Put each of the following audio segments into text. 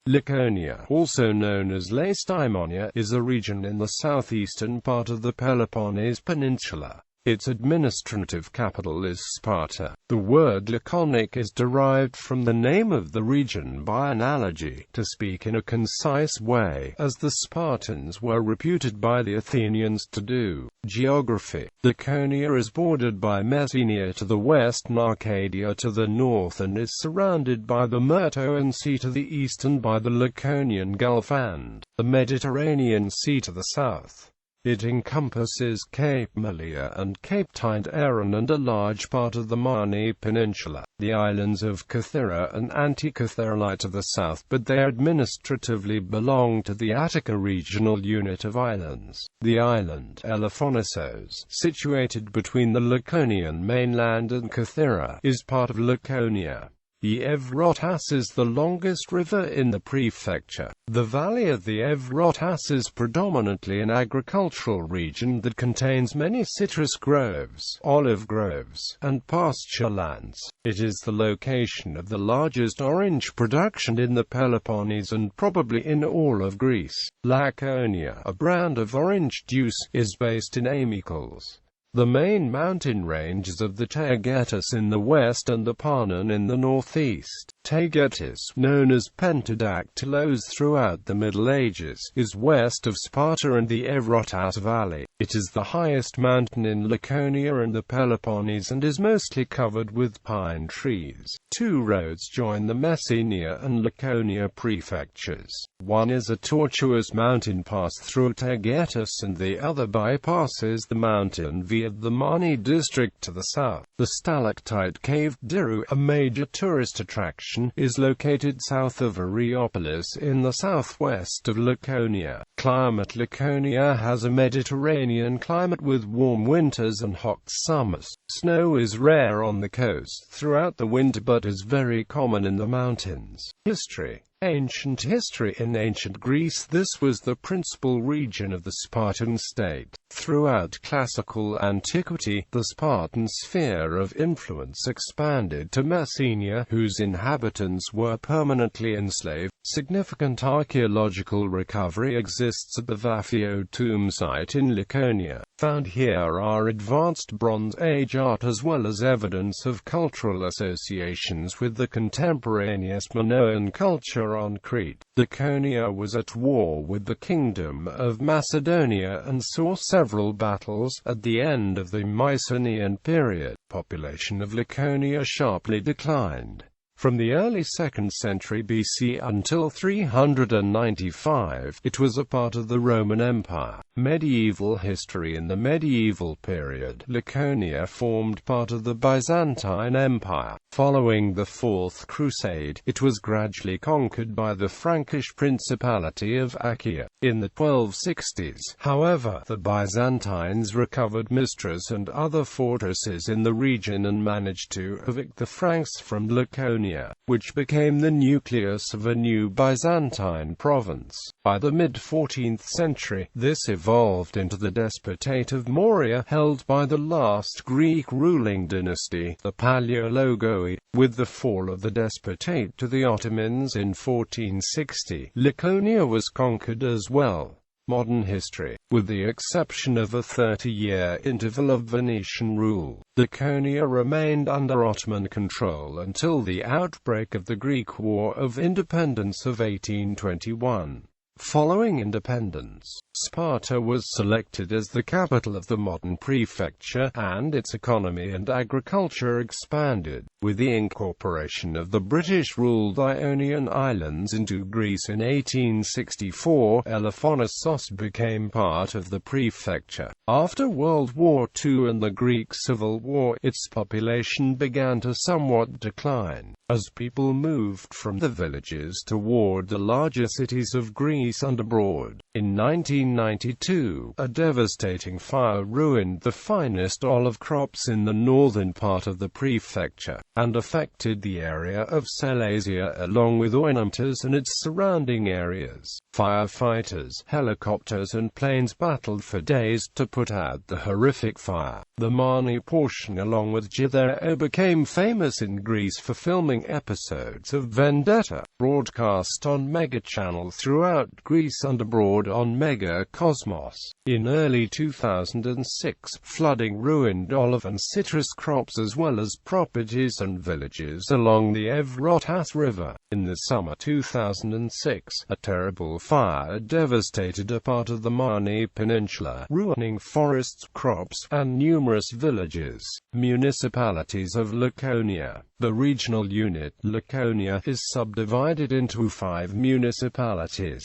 Laconia, also known as Lacedaemonia, is a region in the southeastern part of the Peloponnese peninsula. Its administrative capital is Sparta. The word laconic is derived from the name of the region by analogy, to speak in a concise way, as the Spartans were reputed by the Athenians to do. Geography. Laconia is bordered by Messenia to the west and Arcadia to the north, and is surrounded by the Myrtonian Sea to the east and by the Laconian Gulf and the Mediterranean Sea to the south. It encompasses Cape Malea and Cape Tide Aaron and a large part of the Mani Peninsula, the islands of Cythera and Antikythera lie to the south, but they administratively belong to the Attica regional unit of islands. The island Elaphonissos, situated between the Laconian mainland and Cythera, is part of Laconia. The Evrotas is the longest river in the prefecture. The valley of the Evrotas is predominantly an agricultural region that contains many citrus groves, olive groves, and pasture lands. It is the location of the largest orange production in the Peloponnese and probably in all of Greece. Laconia, a brand of orange juice, is based in Amycals. The main mountain ranges of the Taygetus in the west and the Parnon in the northeast. Taygetus, known as Pentadactylos throughout the Middle Ages, is west of Sparta and the Evrotas Valley. It is the highest mountain in Laconia and the Peloponnese and is mostly covered with pine trees. Two roads join the Messenia and Laconia prefectures. One is a tortuous mountain pass through Taygetus and the other bypasses the mountain via the Mani district to the south. The stalactite cave Diru, a major tourist attraction, is located south of Areopolis in the southwest of Laconia. Climate. Laconia has a Mediterranean climate with warm winters and hot summers. Snow is rare on the coast throughout the winter but is very common in the mountains. History. Ancient history. In ancient Greece, this was the principal region of the Spartan state. Throughout classical antiquity, the Spartan sphere of influence expanded to Messenia, whose inhabitants were permanently enslaved. Significant archaeological recovery exists at the Vaphio tomb site in Laconia. Found here are advanced Bronze Age art as well as evidence of cultural associations with the contemporaneous Minoan culture on Crete. Laconia was at war with the Kingdom of Macedonia and saw several battles. At the end of the Mycenaean period, population of Laconia sharply declined. From the early 2nd century BC until 395, it was a part of the Roman Empire. Medieval history. In the medieval period, Laconia formed part of the Byzantine Empire. Following the Fourth Crusade, it was gradually conquered by the Frankish Principality of Achaia. In the 1260s, however, the Byzantines recovered Mistras and other fortresses in the region and managed to evict the Franks from Laconia, which became the nucleus of a new Byzantine province. By the mid-14th century, this evolved into the Despotate of Morea, held by the last Greek ruling dynasty, the Paleologoi. With the fall of the Despotate to the Ottomans in 1460, Laconia was conquered as well. Modern history. With the exception of a 30-year interval of Venetian rule, Laconia remained under Ottoman control until the outbreak of the Greek War of Independence of 1821. Following independence, Sparta was selected as the capital of the modern prefecture, and its economy and agriculture expanded. With the incorporation of the British-ruled Ionian Islands into Greece in 1864, Elaphonissos became part of the prefecture. After World War II and the Greek Civil War, its population began to somewhat decline, as people moved from the villages toward the larger cities of Greece and abroad. In 1992, a devastating fire ruined the finest olive crops in the northern part of the prefecture. and affected the area of Silesia along with Oinomatus and its surrounding areas. Firefighters, helicopters and planes battled for days to put out the horrific fire. The Mani portion along with Githero became famous in Greece for filming episodes of Vendetta, broadcast on Mega Channel throughout Greece and abroad on Mega Cosmos. In early 2006, flooding ruined olive and citrus crops as well as properties and villages along the Evrotas River. In the summer 2006, a terrible fire devastated a part of the Mani Peninsula, ruining forests, crops, and numerous villages. Municipalities of Laconia. The regional unit, Laconia, is subdivided into 5 municipalities.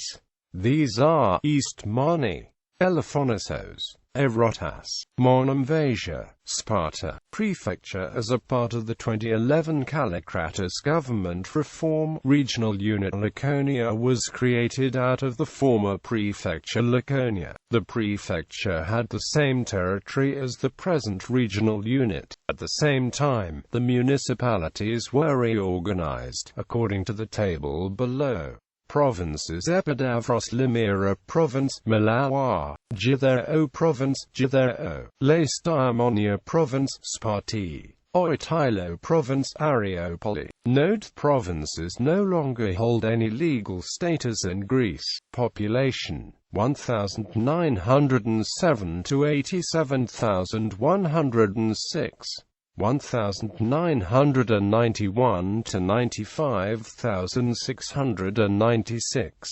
These are East Mani, Peloponnesos, Evrotas, Monemvasia, Sparta. Prefecture. As a part of the 2011 Kallikratis government reform, regional unit Laconia was created out of the former prefecture Laconia. The prefecture had the same territory as the present regional unit. At the same time, the municipalities were reorganized, according to the table below. Provinces: Epidavros, Limera Province, Malawa, Githero Province, Githero, Lacedaemonia Province, Sparta, Oitilo Province, Areopoli. Note: provinces no longer hold any legal status in Greece. Population: 1,907 to 87,106. 1,991 to 95,696,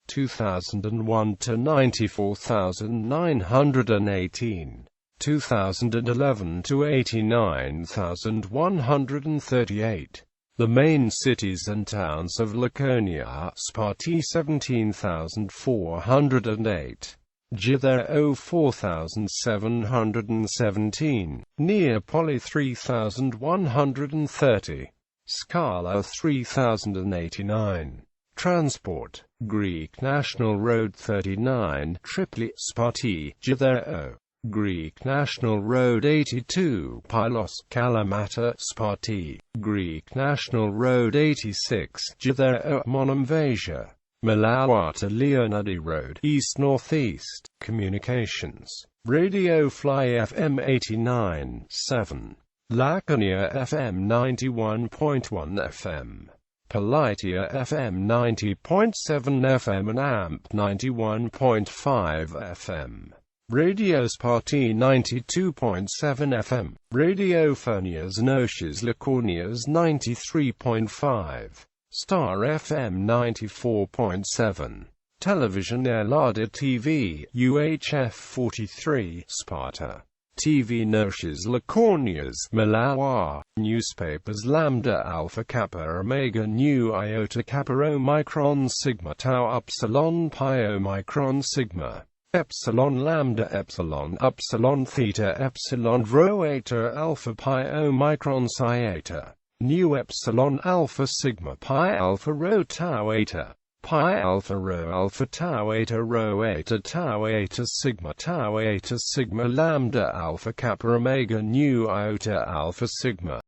2001 to 94,918, 2011 to 89,138. The main cities and towns of Laconia are Sparta 17,408. Githero 4,717, Neapoli 3,130, Skala 3,089. Transport: Greek National Road 39, Tripoli, Sparta, Githero. Greek National Road 82, Pylos, Kalamata, Sparta. Greek National Road 86, Githero, Monemvasia. Malawata Leonidi Road, east-northeast. Communications: Radio Fly FM 89.7, Laconia FM 91.1 FM, Politia FM 90.7 FM and AMP 91.5 FM. Radio Sparta 92.7 FM. Radio Phonias Notias Laconias 93.5. Star FM 94.7. Television Elada TV, UHF 43, Sparta. TV Notias Laconias, Malawa. Newspapers Lambda Alpha Kappa Omega Nu Iota Kappa Omicron Sigma Tau Upsilon Pi Omicron Sigma. Epsilon Lambda Epsilon Upsilon Theta Epsilon Rho Eta Alpha Pi Omicron Psi Eta. Nu Epsilon Alpha Sigma Pi Alpha Rho Tau Eta. Pi Alpha Rho Alpha Tau Eta Rho Eta Tau Eta Sigma Tau Eta Sigma Lambda Alpha Kappa Omega Nu Iota Alpha Sigma.